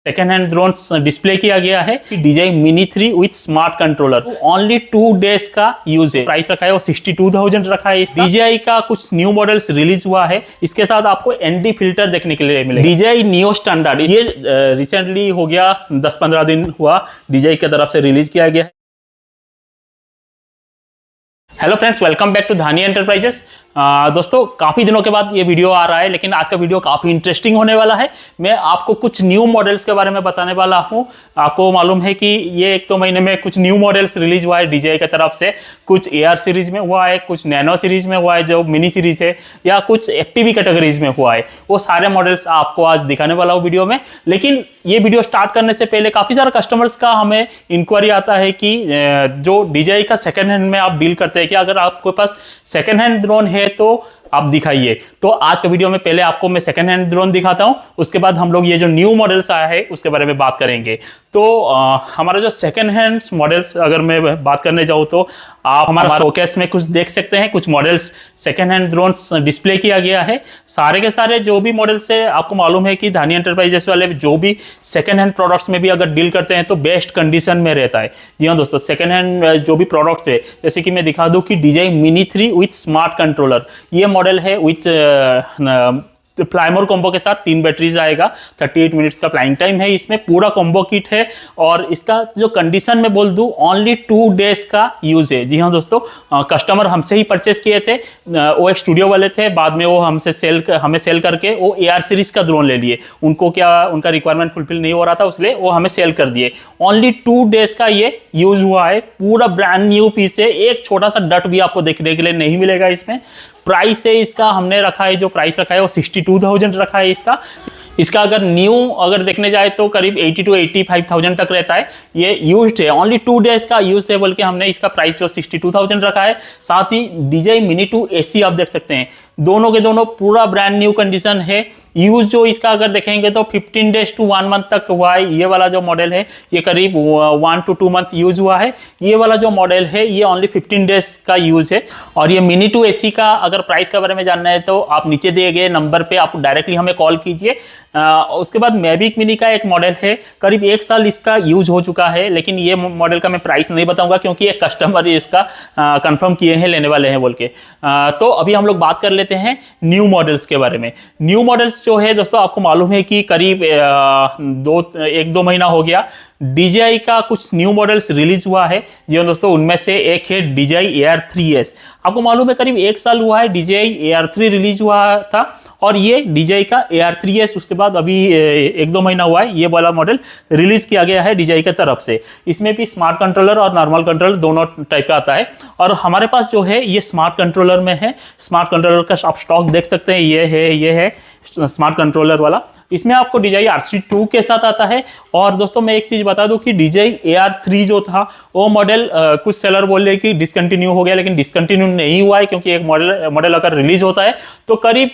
Second hand drone display किया गया है DJI Mini 3 with smart controller. Only 2 days का यूज है। प्राइस रखा है वो 62,000 रखा है। DJI का कुछ न्यू मॉडल्स रिलीज हुआ है। इसके साथ आपको ND फिल्टर देखने के लिए मिलेगा। DJI Neo स्टैंडर्ड ये रिसेंटली हो गया, 10-15 दिन हुआ DJI की तरफ से रिलीज किया गया है। Hello friends, welcome back to Dhani Enterprises. दोस्तों काफ़ी दिनों के बाद ये वीडियो आ रहा है, लेकिन आज का वीडियो काफ़ी इंटरेस्टिंग होने वाला है। मैं आपको कुछ न्यू मॉडल्स के बारे में बताने वाला हूँ। आपको मालूम है कि ये 1-2 महीने में कुछ न्यू मॉडल्स रिलीज हुआ है DJI की तरफ से। कुछ AR सीरीज में हुआ है, कुछ नैनो सीरीज में हुआ है जो मिनी सीरीज है, या कुछ FPV कैटेगरीज में हुआ है। वो सारे मॉडल्स आपको आज दिखाने वाला हूँ वीडियो में। लेकिन ये वीडियो स्टार्ट करने से पहले काफ़ी सारे कस्टमर्स का हमें इंक्वायरी आता है कि जो DJI का सेकेंड हैंड में आप डील करते हैं, कि अगर आपके पास सेकेंड हैंड ड्रोन है तो आप दिखाइए। तो आज का वीडियो में पहले आपको मैं सेकेंड हैंड ड्रोन दिखाता हूं, उसके बाद हम लोग ये जो न्यू मॉडल्स आया है उसके बारे में बात करेंगे। तो हमारा जो सेकेंड हैंड मॉडल्स अगर मैं बात करने जाऊँ तो आप हमारा शोकेस में कुछ देख सकते हैं। कुछ models second hand drones display किया गया है। सारे के सारे जो भी मॉडल्स है, आपको मालूम है कि धानी एंटरप्राइजेस वाले जो भी सेकेंड हैंड प्रोडक्ट्स में भी अगर डील करते हैं तो बेस्ट कंडीशन में रहता है। जी हाँ दोस्तों, सेकेंड हैंड जो भी प्रोडक्ट्स है, जैसे कि मैं दिखा दूं कि DJI Mini 3 with smart controller, ये मॉडल है विथ फ्लाइमोर कॉम्बो के साथ 3 बैटरीज आएगा। 38 मिनट्स का फ्लाइंग टाइम है। इसमें पूरा कॉम्बो किट है और इसका जो कंडीशन में बोल दूं, ओनली 2 डेज का यूज है। जी हाँ दोस्तों, कस्टमर हमसे ही परचेस किए थे। वो एक स्टूडियो वाले थे, बाद में वो हमें सेल करके वो AR सीरीज का ड्रोन ले लिए। उनको उनका रिक्वायरमेंट फुलफिल नहीं हो रहा था, इसलिए वो हमें सेल कर दिए। ओनली 2 डेज का ये यूज हुआ है। पूरा ब्रांड न्यू पीस है। एक छोटा सा डट भी आपको देखने के लिए नहीं मिलेगा इसमें। प्राइस है इसका हमने रखा है, जो प्राइस रखा है वो 62,000 रखा है इसका अगर देखने जाए तो करीब 80 to 85,000 तक रहता है। ये यूज्ड है, ओनली 2 डेज का यूज है बोल के हमने इसका प्राइस जो 62,000 रखा है। साथ ही DJI Mini 2 AC आप देख सकते हैं, दोनों के दोनों पूरा ब्रांड न्यू कंडीशन है। यूज जो इसका अगर देखेंगे तो 15 डेज to 1 मंथ तक हुआ है। ये वाला जो मॉडल है ये करीब 1 to 2 मंथ यूज हुआ है। ये वाला जो मॉडल है ये ओनली 15 डेज का यूज है। और ये Mini 2 AC का अगर प्राइस के बारे में जानना है तो आप नीचे दिए गए नंबर पे आप डायरेक्टली हमें कॉल कीजिए। उसके बाद मैविक मिनी का एक मॉडल है, करीब 1 साल इसका यूज हो चुका है, लेकिन ये मॉडल का मैं प्राइस नहीं बताऊंगा क्योंकि एक कस्टमर इसका कंफर्म किए हैं, लेने वाले हैं बोल के। तो अभी हम लोग बात कर लेते हैं न्यू मॉडल्स के बारे में। न्यू मॉडल्स जो है दोस्तों, आपको मालूम है कि करीब 1-2 महीना हो गया DJI का कुछ न्यू मॉडल्स रिलीज हुआ है। जी दोस्तों, उनमें से एक है DJI AR3S। आपको मालूम है करीब 1 साल हुआ है DJI AR3 रिलीज हुआ था, और ये DJI का AR3S उसके बाद अभी 1-2 महीना हुआ है ये वाला मॉडल रिलीज किया गया है DJI की तरफ से। इसमें भी स्मार्ट कंट्रोलर और नॉर्मल कंट्रोलर दोनों टाइप का आता है, और हमारे पास जो है ये स्मार्ट कंट्रोलर में है। स्मार्ट कंट्रोलर का आप स्टॉक देख सकते हैं, ये है स्मार्ट कंट्रोलर वाला। इसमें आपको DJI RC2 के साथ आता है। और दोस्तों मैं एक चीज बता दूं कि DJI AR3 जो था वो मॉडल कुछ सेलर बोल रहे कि डिसकंटिन्यू हो गया, लेकिन डिसकंटिन्यू नहीं हुआ है, क्योंकि एक मॉडल अगर रिलीज होता है तो करीब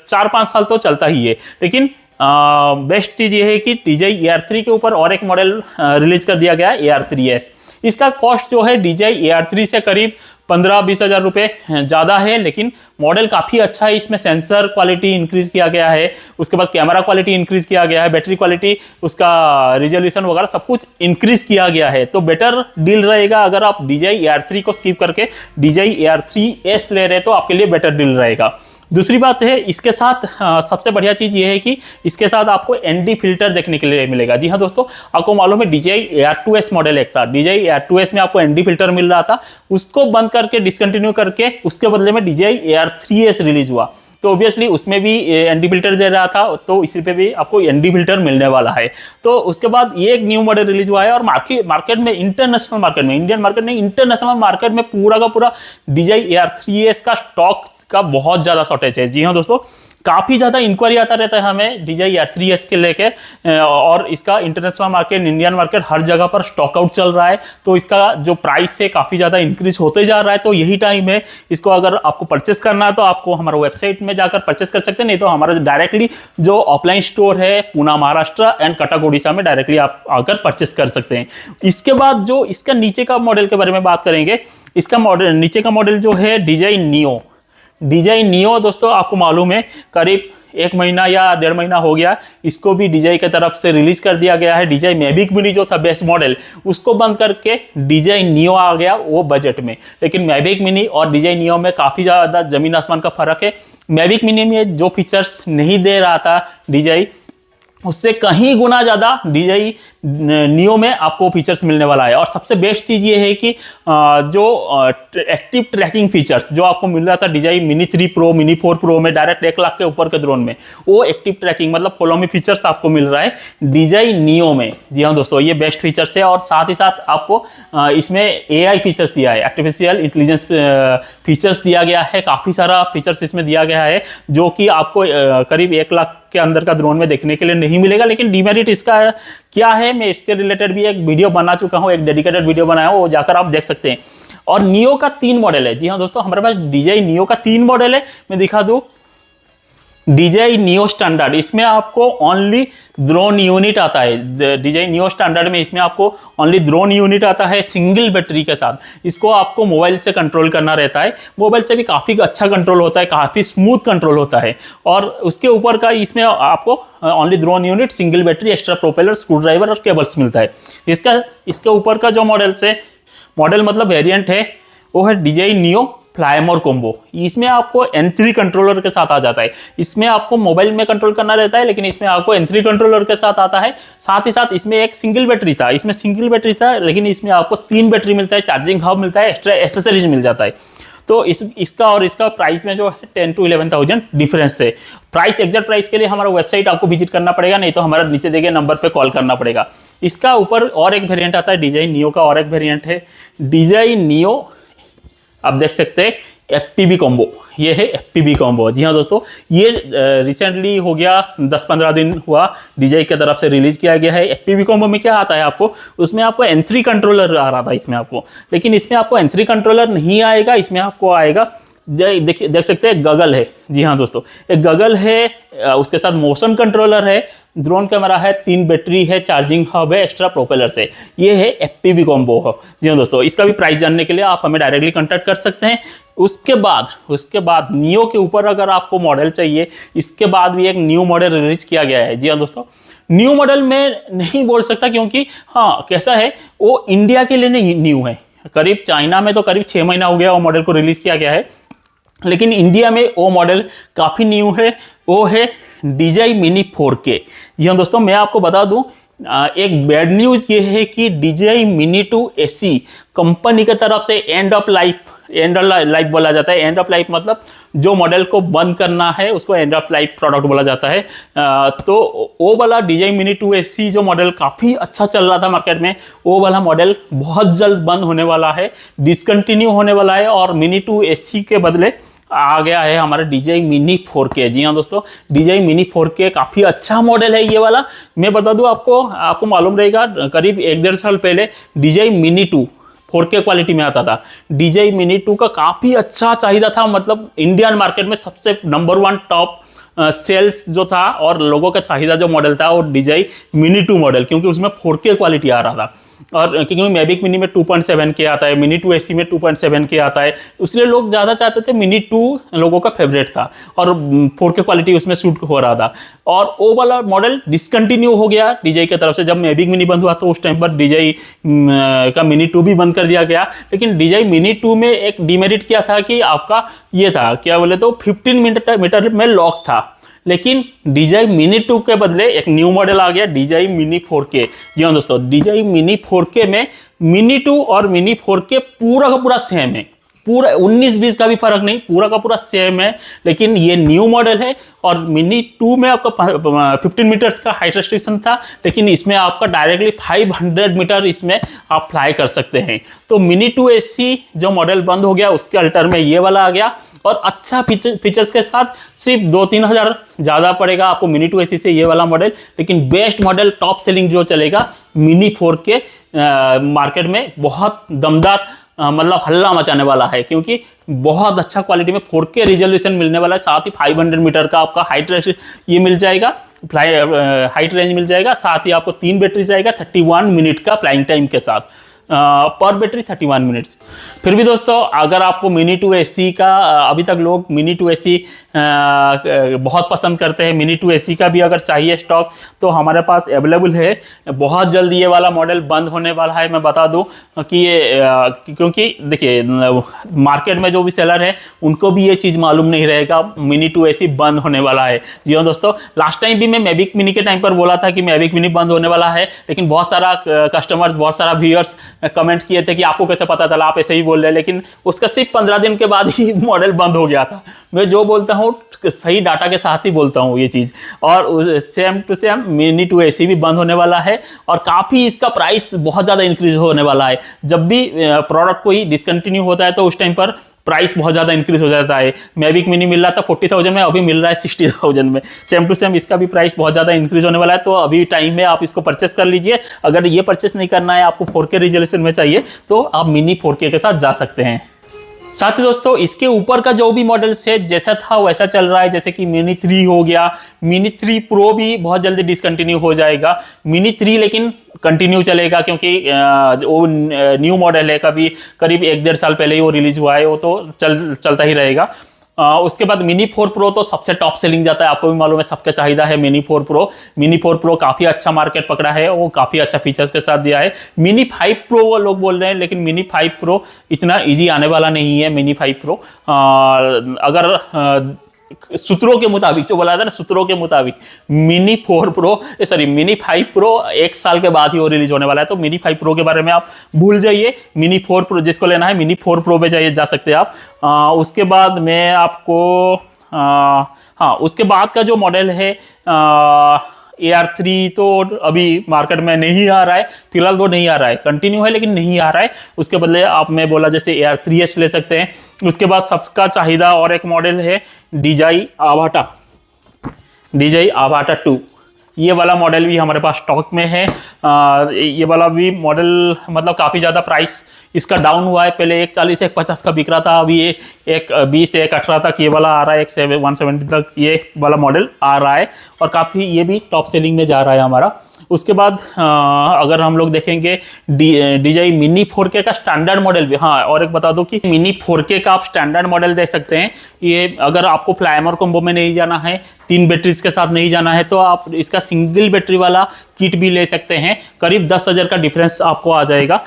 4-5 साल तो चलता ही है। लेकिन बेस्ट चीज ये है कि DJI AR3 के ऊपर और एक मॉडल रिलीज कर दिया गया है AR3S। इसका कॉस्ट जो है DJI AR3 से करीब 15-20 हज़ार रुपये ज़्यादा है, लेकिन मॉडल काफ़ी अच्छा है। इसमें सेंसर क्वालिटी इंक्रीज किया गया है, उसके बाद कैमरा क्वालिटी इंक्रीज किया गया है, बैटरी क्वालिटी, उसका रिजोल्यूशन वगैरह सब कुछ इंक्रीज किया गया है। तो बेटर डील रहेगा। अगर आप DJI AR3 को स्किप करके DJI AR3S ले रहे तो आपके लिए बेटर डील रहेगा। दूसरी बात है, इसके साथ सबसे बढ़िया चीज़ ये है कि इसके साथ आपको ND फिल्टर देखने के लिए मिलेगा। जी हाँ दोस्तों, आपको मालूम है DJI AR2S मॉडल एक था, DJI AR2S में आपको ND फिल्टर मिल रहा था, उसको बंद करके डिसकंटिन्यू करके उसके बदले में DJI AR3S रिलीज हुआ। तो ऑब्वियसली उसमें भी ND फिल्टर दे रहा था, तो इसी पे भी आपको ND फिल्टर मिलने वाला है। तो उसके बाद ये एक न्यू मॉडल रिलीज हुआ है, और मार्केट में, इंटरनेशनल मार्केट में, इंडियन मार्केट नहीं, इंटरनेशनल मार्केट में पूरा का पूरा DJI AR3S का स्टॉक का बहुत ज्यादा शॉर्टेज है। जी हाँ दोस्तों, काफी ज्यादा इंक्वायरी आता रहता है हमें DJI AR3S के लेके, और इसका इंटरनेशनल मार्केट, इंडियन मार्केट, हर जगह पर स्टॉक आउट चल रहा है। तो इसका जो प्राइस है काफी ज्यादा इंक्रीज होते जा रहा है। तो यही टाइम है, इसको अगर आपको परचेस करना है तो आपको हमारा वेबसाइट में जाकर परचेस कर सकते हैं, नहीं तो हमारा डायरेक्टली जो ऑफलाइन स्टोर है पूना महाराष्ट्र एंड कटक उड़ीसा में डायरेक्टली आप आकर परचेस कर सकते हैं। इसके बाद जो इसका नीचे का मॉडल के बारे में बात करेंगे, इसका नीचे का मॉडल जो है DJI Neo दोस्तों, आपको मालूम है करीब 1 महीना या 1.5 महीना हो गया, इसको भी DJI की तरफ से रिलीज कर दिया गया है। DJI मैविक मिनी जो था बेस्ट मॉडल, उसको बंद करके DJI नियो आ गया वो बजट में। लेकिन मैविक मिनी और DJI नियो में काफ़ी ज़्यादा ज़मीन आसमान का फर्क है। मैविक मिनी में जो फीचर्स नहीं दे रहा था DJI, उससे कहीं गुना ज़्यादा DJI नियो में आपको फीचर्स मिलने वाला है। और सबसे बेस्ट चीज़ ये है कि जो एक्टिव ट्रैकिंग फीचर्स जो आपको मिल रहा था DJI mini 3 pro, mini 4 pro में डायरेक्ट 1 लाख के ऊपर के ड्रोन में, वो एक्टिव ट्रैकिंग मतलब फॉलो मी फीचर्स आपको मिल रहा है DJI नियो में। जी हाँ दोस्तों, ये बेस्ट फीचर्स है। और साथ ही साथ आपको इसमें AI फीचर्स दिया है, आर्टिफिशियल इंटेलिजेंस फीचर्स दिया गया है। काफ़ी सारा फीचर्स इसमें दिया गया है जो कि आपको करीब 1 लाख के अंदर का ड्रोन में देखने के लिए नहीं मिलेगा। लेकिन डीमेरिट इसका क्या है, मैं इसके रिलेटेड भी एक वीडियो बना चुका हूं, एक डेडिकेटेड वीडियो बनाया हूं, वो जाकर आप देख सकते हैं। और नियो का 3 मॉडल है। जी हाँ दोस्तों, हमारे पास DJI नियो का 3 मॉडल है। मैं दिखा दूं, DJI नियो स्टैंडर्ड, इसमें आपको ओनली ड्रोन यूनिट आता है। DJI नियो स्टैंडर्ड में इसमें आपको ओनली ड्रोन यूनिट आता है सिंगल बैटरी के साथ। इसको आपको मोबाइल से कंट्रोल करना रहता है। मोबाइल से भी काफ़ी अच्छा कंट्रोल होता है, काफ़ी स्मूथ कंट्रोल होता है। और उसके ऊपर का इसमें आपको only drone unit, single battery, extra propeller, screw driver और केबल्स मिलता है। इसके ऊपर का जो मॉडल मतलब वेरिएंट है वो है DJI नियो फ्लाई मोर कॉम्बो। इसमें आपको N3 कंट्रोलर के साथ आ जाता है। इसमें आपको मोबाइल में कंट्रोल करना रहता है, लेकिन इसमें आपको N3 कंट्रोलर के साथ आता है। साथ ही साथ इसमें एक सिंगल बैटरी था, लेकिन इसमें आपको 3 बैटरी मिलता है, चार्जिंग हब मिलता है, एक्स्ट्रा एसेसरीज मिल जाता है। तो इसका और इसका प्राइस में जो है 10 to 11,000 डिफरेंस है। प्राइस, एग्जैक्ट प्राइस के लिए हमारा वेबसाइट आपको विजिट करना पड़ेगा, नहीं तो हमारा नीचे दिए गए नंबर पे कॉल करना पड़ेगा। इसका ऊपर और एक वेरिएंट आता है, DJI नियो का और एक वेरिएंट है DJI नियो, आप देख सकते हैं FPV कॉम्बो। ये है FPV कॉम्बो। जी हाँ दोस्तों, ये रिसेंटली हो गया, 10-15 दिन हुआ, DJI की तरफ से रिलीज किया गया है। FPV कॉम्बो में क्या आता है आपको, उसमें आपको N3 कंट्रोलर आ रहा था इसमें आपको, लेकिन इसमें आपको N3 कंट्रोलर नहीं आएगा। इसमें आपको आएगा, देख सकते हैं गगल है। जी हाँ दोस्तों, एक गगल है, उसके साथ मोशन कंट्रोलर है, ड्रोन कैमरा है, 3 बैटरी है, चार्जिंग हब है, एक्स्ट्रा प्रोपेलर से। ये है FPV कॉम्बो है। जी हाँ दोस्तों, इसका भी प्राइस जानने के लिए आप हमें डायरेक्टली कांटेक्ट कर सकते हैं। उसके बाद नियो के ऊपर अगर आपको मॉडल चाहिए, इसके बाद भी एक न्यू मॉडल रिलीज किया गया है। जी हाँ दोस्तों, न्यू मॉडल में नहीं बोल सकता, क्योंकि हाँ कैसा है, वो इंडिया के लिए नहीं न्यू है। करीब चाइना में तो करीब 6 महीना हो गया वो मॉडल को रिलीज किया गया है, लेकिन इंडिया में वो मॉडल काफ़ी न्यू है। वो है DJI मिनी 4K। जी हाँ दोस्तों, मैं आपको बता दूं, एक बैड न्यूज़ ये है कि DJI मिनी 2 AC कंपनी की तरफ से एंड ऑफ लाइफ बोला जाता है। एंड ऑफ लाइफ मतलब जो मॉडल को बंद करना है उसको एंड ऑफ लाइफ प्रोडक्ट बोला जाता है। तो वो वाला DJI मिनी 2 AC जो मॉडल काफ़ी अच्छा चल रहा था मार्केट में, वो वाला मॉडल बहुत जल्द बंद होने वाला है, डिसकंटिन्यू होने वाला है। और मिनी 2 AC के बदले आ गया है हमारा DJI मिनी 4K। जी हाँ दोस्तों, DJI मिनी 4K काफ़ी अच्छा मॉडल है ये वाला। मैं बता दूं आपको मालूम रहेगा, करीब 1-1.5 साल पहले DJI मिनी 2 4K क्वालिटी में आता था। DJI मिनी 2 का काफ़ी अच्छा चाहिदा था, मतलब इंडियन मार्केट में सबसे नंबर 1 टॉप सेल्स जो था और लोगों का चाहिदा जो मॉडल था वो DJI मिनी 2 मॉडल, क्योंकि उसमें 4K क्वालिटी आ रहा था। और क्योंकि मैविक मिनी में 2.7K आता है, मिनी 2 AC में 2.7K आता है, इसलिए लोग ज़्यादा चाहते थे। मिनी 2 लोगों का फेवरेट था और 4K क्वालिटी उसमें शूट हो रहा था। और वो वाला मॉडल डिसकंटिन्यू हो गया DJI की तरफ से। जब मैविक मिनी बंद हुआ तो उस टाइम पर DJI का मिनी 2 भी बंद कर दिया गया। लेकिन DJI मिनी 2 में एक डिमेरिट क्या था कि आपका ये था, क्या बोले तो 15 मीटर में लॉक था। लेकिन DJI मिनी 2 के बदले एक न्यू मॉडल आ गया, DJI मिनी 4K। जी हाँ दोस्तों, DJI मिनी 4K में मिनी 2 और मिनी 4K पूरा का पूरा सेम है, पूरा 19-20 का भी फर्क नहीं, पूरा का पूरा सेम है। लेकिन ये न्यू मॉडल है। और मिनी 2 में आपका 15 मीटर्स का हाइट रेस्ट्रिक्शन था, लेकिन इसमें आपका डायरेक्टली 500 मीटर इसमें आप फ्लाई कर सकते हैं। तो मिनी 2 AC जो मॉडल बंद हो गया उसके अल्टर में ये वाला आ गया, और अच्छा फीचर्स के साथ सिर्फ 2-3 हज़ार ज़्यादा पड़ेगा आपको मिनी 2 AC से ये वाला मॉडल। लेकिन बेस्ट मॉडल, टॉप सेलिंग जो चलेगा मिनी 4K मार्केट में बहुत दमदार मतलब हल्ला मचाने वाला है, क्योंकि बहुत अच्छा क्वालिटी में 4K रिजोल्यूशन मिलने वाला है। साथ ही 500 मीटर का आपका हाइट ये मिल जाएगा, हाइट रेंज मिल जाएगा। साथ ही आपको 3 बैटरी जाएगा 31 मिनट का फ्लाइंग टाइम के साथ। पर बैटरी 31 मिनट्स। फिर भी दोस्तों अगर आपको मिनी 2 AC का अभी तक लोग मिनी 2 AC बहुत पसंद करते हैं, मिनी 2 AC का भी अगर चाहिए स्टॉक तो हमारे पास अवेलेबल है। बहुत जल्दी ये वाला मॉडल बंद होने वाला है, मैं बता दूं कि ये क्योंकि देखिए मार्केट में जो भी सेलर है उनको भी ये चीज़ मालूम नहीं रहेगा मिनी 2 AC बंद होने वाला है। जी हाँ दोस्तों, लास्ट टाइम भी मैं मैविक मिनी के टाइम पर बोला था कि मैविक मिनी बंद होने वाला है, लेकिन बहुत सारा कस्टमर्स, बहुत सारा व्यूअर्स कमेंट किए थे कि आपको कैसे पता चला, आप ऐसे ही बोल रहे हैं। लेकिन उसका सिर्फ 15 दिन के बाद ही मॉडल बंद हो गया था। मैं जो बोलता हूँ सही डाटा के साथ ही बोलता हूँ ये चीज़। और same to same mini 2 AC भी बंद होने वाला है और काफ़ी इसका प्राइस बहुत ज़्यादा इंक्रीज होने वाला है। जब भी प्रोडक्ट कोई डिसकंटिन्यू होता है तो उस टाइम पर प्राइस बहुत ज़्यादा इंक्रीज हो जाता है। मैविक मिनी मिल रहा था 40,000 में, अभी मिल रहा है 60,000 में। सेम टू सेम इसका भी प्राइस बहुत ज़्यादा इंक्रीज होने वाला है। तो अभी टाइम में आप इसको परचेस कर लीजिए। अगर ये परचेस नहीं करना है, आपको 4K रिजोल्यूशन में चाहिए तो आप मिनी 4K के साथ जा सकते हैं। साथ ही दोस्तों इसके ऊपर का जो भी मॉडल्स है जैसा था वैसा चल रहा है, जैसे कि मिनी 3 हो गया, मिनी 3 प्रो भी बहुत जल्दी डिसकंटिन्यू हो जाएगा। मिनी 3 लेकिन कंटिन्यू चलेगा क्योंकि वो न्यू मॉडल है, कभी करीब 1-1.5 साल पहले ही वो रिलीज हुआ है, वो तो चलता ही रहेगा। उसके बाद मिनी 4 प्रो तो सबसे टॉप सेलिंग जाता है, आपको भी मालूम है, सबका चाहिदा है मिनी 4 प्रो। मिनी 4 प्रो काफ़ी अच्छा मार्केट पकड़ा है, वो काफ़ी अच्छा फीचर्स के साथ दिया है। मिनी 5 प्रो वो लोग बोल रहे हैं, लेकिन मिनी 5 प्रो इतना इजी आने वाला नहीं है। मिनी 5 प्रो अगर सूत्रों के मुताबिक जो बोला था ना, सूत्रों के मुताबिक मिनी 5 प्रो 1 साल के बाद ही वो रिलीज होने वाला है। तो मिनी 5 प्रो के बारे में आप भूल जाइए। मिनी 4 प्रो जिसको लेना है मिनी 4 प्रो पे जा सकते हैं आप। उसके बाद मैं आपको हाँ उसके बाद का जो मॉडल है AR3 तो अभी मार्केट में नहीं आ रहा है, फिलहाल तो नहीं आ रहा है, कंटिन्यू है लेकिन नहीं आ रहा है। उसके बदले आप मैं बोला जैसे AR3S ले सकते हैं। उसके बाद सबका चाहिदा और एक मॉडल है DJI Avata 2। ये वाला मॉडल भी हमारे पास स्टॉक में है। ये वाला भी मॉडल मतलब काफ़ी ज़्यादा प्राइस इसका डाउन हुआ है। पहले 140 से 150 का बिक रहा था, अभी ये 120 से 118 तक ये वाला आ रहा है, 170 तक ये वाला मॉडल आ रहा है और काफ़ी ये भी टॉप सेलिंग में जा रहा है हमारा। उसके बाद अगर हम लोग देखेंगे DJI मिनी 4K का स्टैंडर्ड मॉडल भी, हाँ और एक बता दो कि मिनी 4K का आप स्टैंडर्ड मॉडल देख सकते हैं। ये अगर आपको प्राइमर कॉम्बो में नहीं जाना है, 3 बैटरीज के साथ नहीं जाना है, तो आप इसका सिंगल बैटरी वाला किट भी ले सकते हैं। करीब 10,000 का डिफरेंस आपको आ जाएगा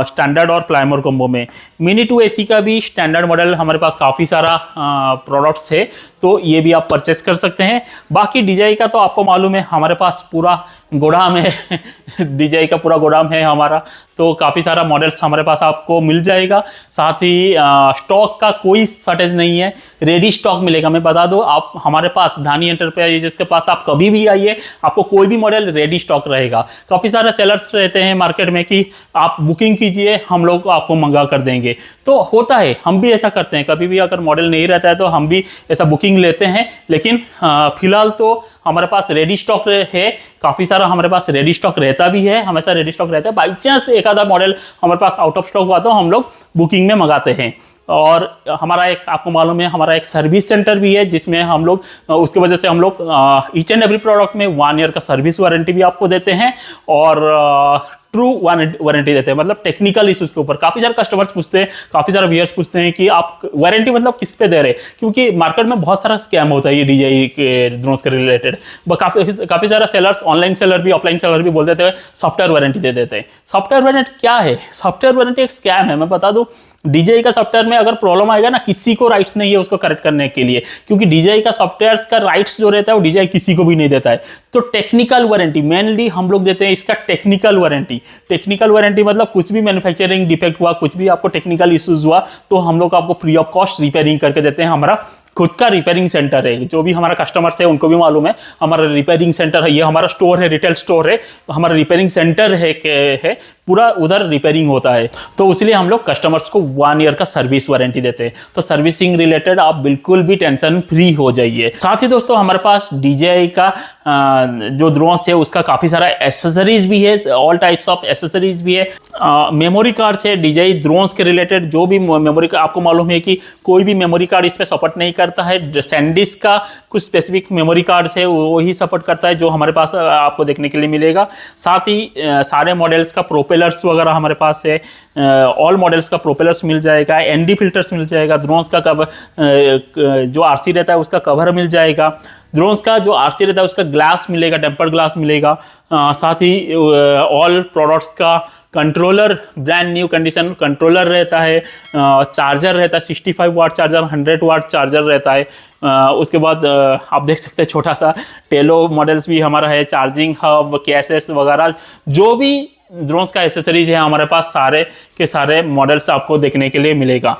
स्टैंडर्ड और प्राइमर कॉम्बो में। मिनी 2 AC का भी स्टैंडर्ड मॉडल हमारे पास काफ़ी सारा प्रोडक्ट्स है, तो ये भी आप परचेस कर सकते हैं। बाकी DJI का तो आपको मालूम है हमारे पास पूरा गोदाम है DJI का पूरा गोदाम है हमारा, तो काफ़ी सारा मॉडल्स हमारे पास आपको मिल जाएगा। साथ ही स्टॉक का कोई शॉर्टेज नहीं है, रेडी स्टॉक मिलेगा। मैं बता दूं आप हमारे पास धानी एंटरप्राइजेस के पास आप कभी भी आइए, आपको कोई भी मॉडल रेडी स्टॉक रहेगा। काफ़ी सारे सेलर्स रहते हैं मार्केट में कि आप बुकिंग कीजिए, हम लोग आपको मंगा कर देंगे। तो होता है, हम भी ऐसा करते हैं, कभी भी अगर मॉडल नहीं रहता है तो हम भी ऐसा बुकिंग लेते हैं। लेकिन फिलहाल तो हमारे पास रेडी स्टॉक है, काफ़ी सारा हमारे पास रेडी स्टॉक रहता भी है, हमेशा रेडी स्टॉक रहता है। बाई चांस एक आधा मॉडल हमारे पास आउट ऑफ स्टॉक हुआ तो हम लोग बुकिंग में मंगाते हैं। और हमारा एक आपको मालूम है हमारा एक सर्विस सेंटर भी है, जिसमें हम लोग उसकी वजह से हम लोग ईच एंड एवरी प्रोडक्ट में 1 ईयर का सर्विस वारंटी भी आपको देते हैं और ट्रू वारंटी देते हैं, मतलब टेक्निकल इश्यूज के ऊपर। काफ़ी सारे कस्टमर्स पूछते हैं, काफ़ी सारे व्यूअर्स पूछते हैं कि आप वारंटी मतलब किस पे दे रहे हैं, क्योंकि मार्केट में बहुत सारा स्कैम होता है ये DJI के ड्रोन्स के रिलेटेड। काफ़ी सारा सेलर्स, ऑनलाइन सेलर भी ऑफलाइन सेलर भी बोल देते हैं सॉफ्टवेयर वारंटी दे देते हैं। सॉफ्टवेयर वारंटी क्या है? सॉफ्टवेयर वारंटी एक स्कैम है। मैं बता दूं DJI का सॉफ्टवेयर में अगर प्रॉब्लम आएगा ना, किसी को राइट्स नहीं है उसको करेक्ट करने के लिए, क्योंकि DJI का सॉफ्टवेयर का राइट्स जो रहता है वो DJI किसी को भी नहीं देता है। तो टेक्निकल वारंटी मेनली हम लोग देते हैं, इसका टेक्निकल वारंटी मतलब कुछ भी मैन्युफैक्चरिंग डिफेक्ट हुआ, कुछ भी आपको टेक्निकल इश्यूज हुआ तो हम लोग आपको फ्री ऑफ कॉस्ट रिपेयरिंग करके देते हैं। हमारा खुद का रिपेयरिंग सेंटर है, जो भी हमारा कस्टमर्स है उनको भी मालूम है हमारा रिपेयरिंग सेंटर है। ये हमारा स्टोर है, रिटेल स्टोर है, हमारा रिपेयरिंग सेंटर है पूरा, उधर रिपेयरिंग होता है। तो इसलिए हम लोग कस्टमर्स को 1 ईयर का सर्विस वारंटी देते हैं। तो सर्विसिंग रिलेटेड आप बिल्कुल भी टेंशन फ्री हो जाइए। साथ ही दोस्तों हमारे पास DJI का जो ड्रोन्स है उसका काफ़ी सारा एसेसरीज भी है, ऑल टाइप्स ऑफ एसेसरीज भी है। मेमोरी कार्ड्स है DJI ड्रोन्स के रिलेटेड, जो भी मेमोरी कार्ड आपको मालूम है कि कोई भी मेमोरी कार्ड इस पर सपोर्ट नहीं करता है। सैंडिस्क का कुछ स्पेसिफिक मेमोरी कार्ड्स है वो ही सपोर्ट करता है, जो हमारे पास आपको देखने के लिए मिलेगा। साथ ही सारे मॉडल्स का प्रोपेलर प्रोपेलर्स वगैरह हमारे पास है, ऑल मॉडल्स का प्रोपेलर्स मिल जाएगा, एनडी फिल्टर्स मिल जाएगा, ड्रोन्स का कवर जो आरसी रहता है उसका कवर मिल जाएगा, ड्रोन्स का जो आरसी रहता है उसका ग्लास मिलेगा, टेम्पर्ड ग्लास मिलेगा, साथ ही ऑल प्रोडक्ट्स का controller, brand new condition controller रहता है, चार्जर रहता है 65 वाट चार्जर, 100 वाट चार्जर रहता है। उसके बाद आप देख सकते हैं छोटा सा टेलो मॉडल्स भी हमारा है, चार्जिंग हब, केसेस वगैरह जो भी ड्रोन्स का एसेसरीज है हमारे पास सारे के सारे मॉडल्स आपको देखने के लिए मिलेगा।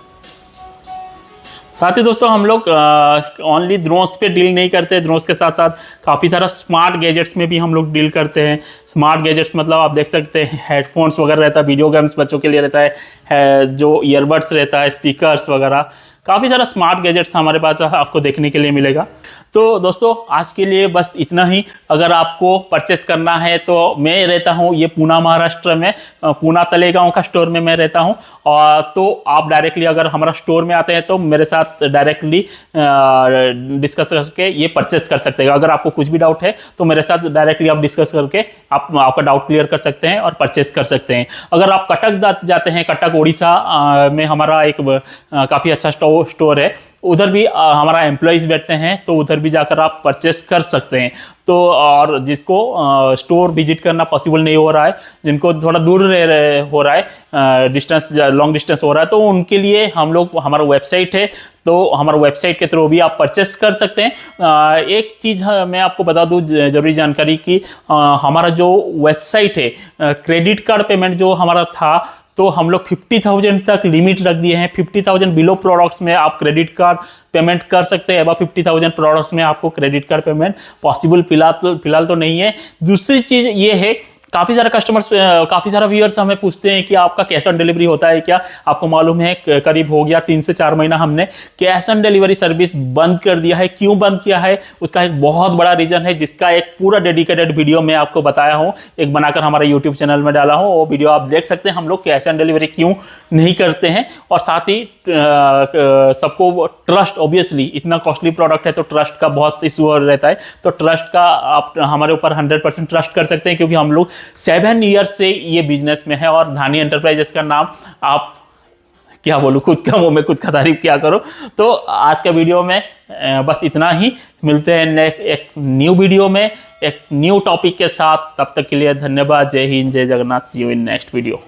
साथ ही दोस्तों हम लोग ओनली ड्रोन्स पे डील नहीं करते, ड्रोन्स के साथ साथ काफ़ी सारा स्मार्ट गैजेट्स में भी हम लोग डील करते हैं। स्मार्ट गैजेट्स मतलब आप देख सकते हैं हेडफोन्स वगैरह रहता है, वीडियो गेम्स बच्चों के लिए रहता है, जो ईयरबड्स रहता है, स्पीकर्स वगैरह, काफ़ी सारा स्मार्ट गैजेट्स हमारे पास आपको देखने के लिए मिलेगा। तो दोस्तों आज के लिए बस इतना ही। अगर आपको परचेस करना है तो मैं रहता हूँ ये पूना महाराष्ट्र में, पूना तलेगांव का स्टोर में मैं रहता हूँ, और तो आप डायरेक्टली अगर हमारा स्टोर में आते हैं तो मेरे साथ डायरेक्टली डिस्कस करके ये परचेस कर सकते हैं। अगर आपको कुछ भी डाउट है तो मेरे साथ डायरेक्टली आप डिस्कस करके आपका डाउट क्लियर कर सकते हैं और परचेस कर सकते हैं। अगर आप कटक जाते हैं, कटक उड़ीसा में हमारा एक काफ़ी अच्छा स्टोर है, उधर भी हमारा एम्प्लॉइज बैठते हैं, तो उधर भी जाकर आप परचेस कर सकते हैं। तो और जिसको स्टोर विजिट करना पॉसिबल नहीं हो रहा है, जिनको थोड़ा दूर हो रहा है, डिस्टेंस लॉन्ग डिस्टेंस हो रहा है, तो उनके लिए हम लोग हमारा वेबसाइट है, तो हमारा वेबसाइट के थ्रू भी आप परचेस कर सकते हैं। एक चीज़ मैं आपको बता दूं जरूरी जानकारी की, हमारा जो वेबसाइट है, क्रेडिट कार्ड पेमेंट जो हमारा था तो हम लोग 50,000 तक लिमिट रख दिए हैं। 50,000 बिलो प्रोडक्ट्स में आप क्रेडिट कार्ड पेमेंट कर सकते हैं। अब 50,000 प्रोडक्ट्स में आपको क्रेडिट कार्ड पेमेंट पॉसिबल फिलहाल तो नहीं है। दूसरी चीज़ ये है, काफ़ी सारे कस्टमर्स, काफ़ी सारा व्यूअर्स हमें पूछते हैं कि आपका कैश ऑन डिलीवरी होता है क्या। आपको मालूम है करीब हो गया 3 से 4 महीना हमने कैश ऑन डिलीवरी सर्विस बंद कर दिया है। क्यों बंद किया है उसका एक बहुत बड़ा रीज़न है, जिसका एक पूरा डेडिकेटेड वीडियो मैं आपको बताया हूँ, एक बनाकर हमारे यूट्यूब चैनल में डाला हूँ। वो वीडियो आप देख सकते हैं हम लोग कैश ऑन डिलीवरी क्यों नहीं करते हैं। और साथ ही सबको ट्रस्ट, ऑब्वियसली इतना कॉस्टली प्रोडक्ट है तो ट्रस्ट का बहुत इशू रहता है, तो ट्रस्ट का आप हमारे ऊपर 100% ट्रस्ट कर सकते हैं, क्योंकि हम लोग 7 ईयर्स से ये बिजनेस में है। और धानी एंटरप्राइजेस का नाम, आप क्या बोलूं, खुद का मुंह में खुद का तारीफ क्या करो। तो आज का वीडियो में बस इतना ही। मिलते हैं एक न्यू वीडियो में एक न्यू टॉपिक के साथ। तब तक के लिए धन्यवाद। जय हिंद, जय जगन्नाथ। सी यू इन नेक्स्ट वीडियो।